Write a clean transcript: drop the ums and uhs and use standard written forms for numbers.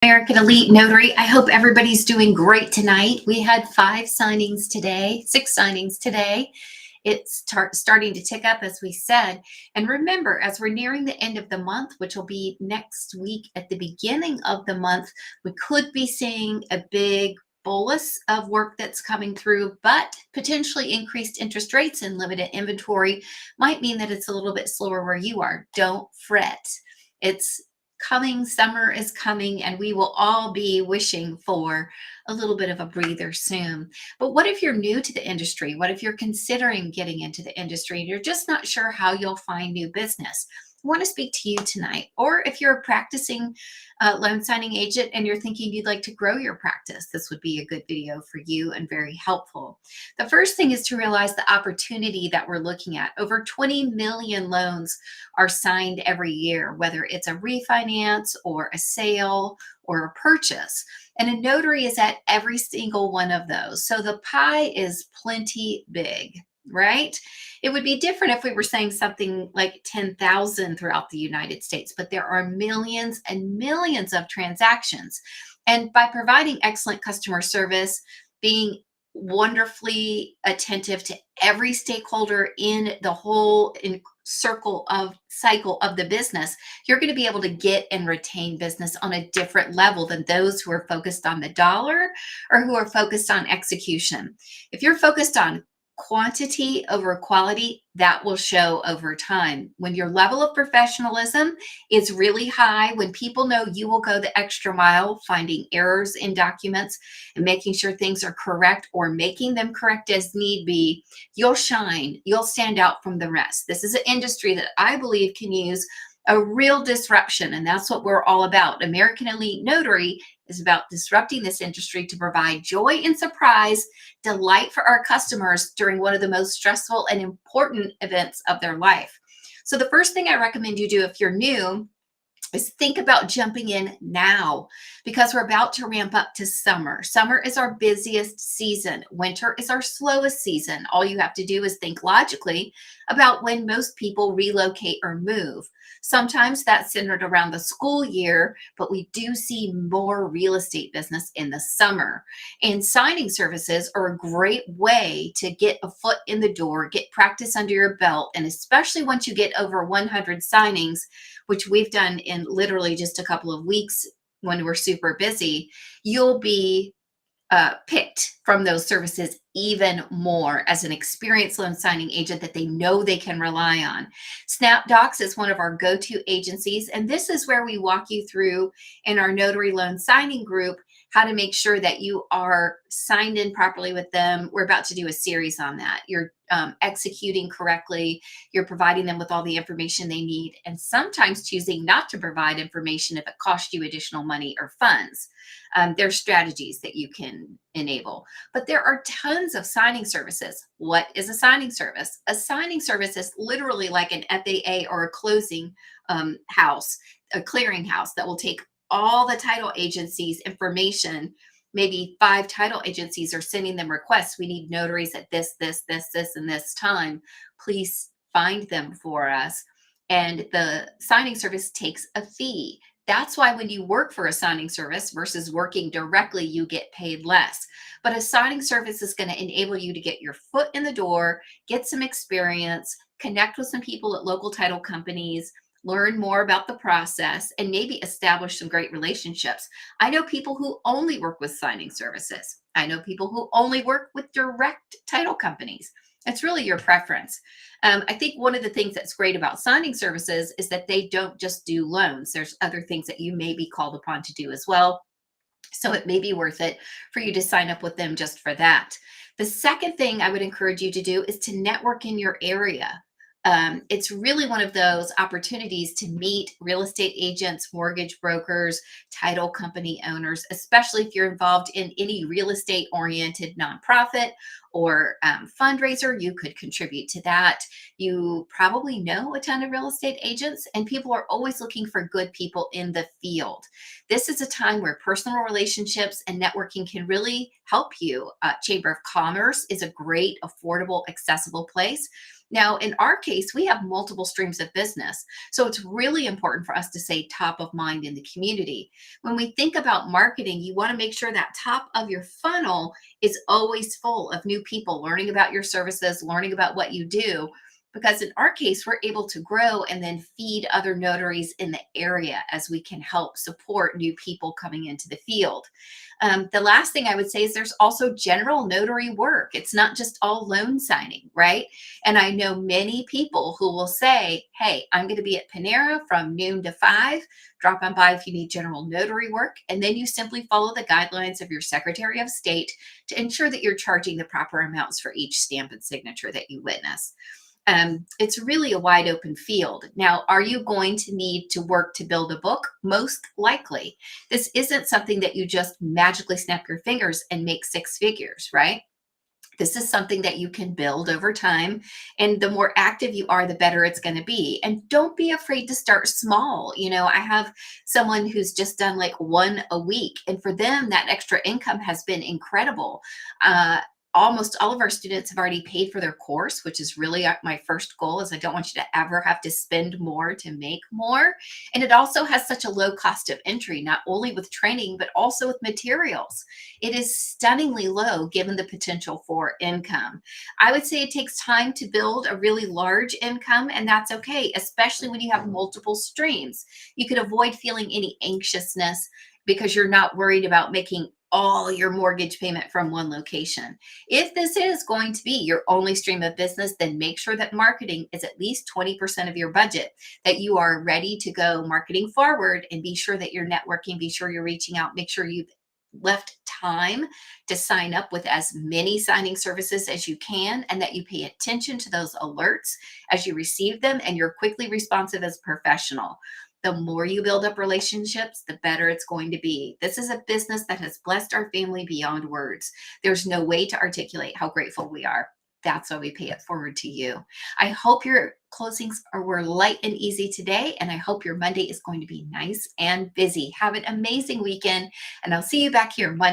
American Elite Notary. I hope everybody's doing great tonight. We had 5 signings today, 6 signings today. It's starting to tick up, as we said. And remember, as we're nearing the end of the month, which will be next week at the beginning of the month, we could be seeing a big bolus of work that's coming through, but potentially increased interest rates and limited inventory might mean that it's a little bit slower where you are. Don't fret. It's coming, summer is coming, and we will all be wishing for a little bit of a breather soon. But what if you're new to the industry? What if you're considering getting into the industry and you're just not sure how you'll find new business? I want to speak to you tonight. Or if you're a practicing loan signing agent and you're thinking you'd like to grow your practice, this would be a good video for you and very helpful. The first thing is to realize the opportunity that we're looking at. Over 20 million loans are signed every year, whether it's a refinance or a sale or a purchase. And a notary is at every single one of those. So the pie is plenty big, right? It would be different if we were saying something like 10,000 throughout the United States, but there are millions and millions of transactions. And by providing excellent customer service, being wonderfully attentive to every stakeholder in the whole cycle of the business, you're going to be able to get and retain business on a different level than those who are focused on the dollar or who are focused on execution. If you're focused on quantity over quality, that will show over time. When your level of professionalism is really high, when people know you will go the extra mile finding errors in documents and making sure things are correct or making them correct as need be, you'll shine. You'll stand out from the rest. This is an industry that I believe can use a real disruption, and that's what we're all about. American Elite Notary is about disrupting this industry to provide joy and surprise, delight for our customers during one of the most stressful and important events of their life. So the first thing I recommend you do if you're new is think about jumping in now, because we're about to ramp up to summer. Summer is our busiest season. Winter is our slowest season. All you have to do is think logically about when most people relocate or move. Sometimes that's centered around the school year, but we do see more real estate business in the summer. And signing services are a great way to get a foot in the door, get practice under your belt, and especially once you get over 100 signings, which we've done in literally just a couple of weeks when we're super busy, you'll be picked from those services even more as an experienced loan signing agent that they know they can rely on. SnapDocs is one of our go-to agencies, and this is where we walk you through in our notary loan signing group how to make sure that you are signed in properly with them. We're about to do a series on that. You're executing correctly, you're providing them with all the information they need, and sometimes choosing not to provide information if it costs you additional money or funds. There's strategies that you can enable, but there are tons of signing services. What is a signing service? A signing service is literally like an FAA or a closing house, a clearinghouse that will take all the title agencies' information. Maybe 5 title agencies are sending them requests. We need notaries at this, and this time. Please find them for us. And the signing service takes a fee. That's why when you work for a signing service versus working directly, you get paid less. But a signing service is going to enable you to get your foot in the door, get some experience, connect with some people at local title companies, learn more about the process, and maybe establish some great relationships. I know people who only work with signing services. I know people who only work with direct title companies. It's really your preference. I think one of the things that's great about signing services is that they don't just do loans. There's other things that you may be called upon to do as well. So it may be worth it for you to sign up with them just for that. The second thing I would encourage you to do is to network in your area. It's really one of those opportunities to meet real estate agents, mortgage brokers, title company owners, especially if you're involved in any real estate oriented nonprofit or fundraiser. You could contribute to that. You probably know a ton of real estate agents, and people are always looking for good people in the field. This is a time where personal relationships and networking can really help you. Chamber of Commerce is a great, affordable, accessible place. Now, in our case, we have multiple streams of business. So it's really important for us to stay top of mind in the community. When we think about marketing, you want to make sure that top of your funnel is always full of new people learning about your services, learning about what you do. Because in our case, we're able to grow and then feed other notaries in the area as we can help support new people coming into the field. The last thing I would say is there's also general notary work. It's not just all loan signing, right? And I know many people who will say, hey, I'm going to be at Panera from noon to 5. Drop on by if you need general notary work. And then you simply follow the guidelines of your Secretary of State to ensure that you're charging the proper amounts for each stamp and signature that you witness. It's really a wide open field. Now, are you going to need to work to build a book? Most likely. This isn't something that you just magically snap your fingers and make six figures, right? This is something that you can build over time. And the more active you are, the better it's going to be. And don't be afraid to start small. I have someone who's just done like one a week. And for them, that extra income has been incredible. Almost all of our students have already paid for their course, which is really my first goal is I don't want you to ever have to spend more to make more. And it also has such a low cost of entry, not only with training, but also with materials. It is stunningly low given the potential for income. I would say it takes time to build a really large income, and that's okay, especially when you have multiple streams. You could avoid feeling any anxiousness because you're not worried about making all your mortgage payment from one location. If this is going to be your only stream of business, then make sure that marketing is at least 20% of your budget, that you are ready to go marketing forward, and be sure that you're networking, be sure you're reaching out, make sure you've left time to sign up with as many signing services as you can, and that you pay attention to those alerts as you receive them, and you're quickly responsive as a professional. The more you build up relationships, the better it's going to be. This is a business that has blessed our family beyond words. There's no way to articulate how grateful we are. That's why we pay it forward to you. I hope your closings were light and easy today, and I hope your Monday is going to be nice and busy. Have an amazing weekend, and I'll see you back here Monday.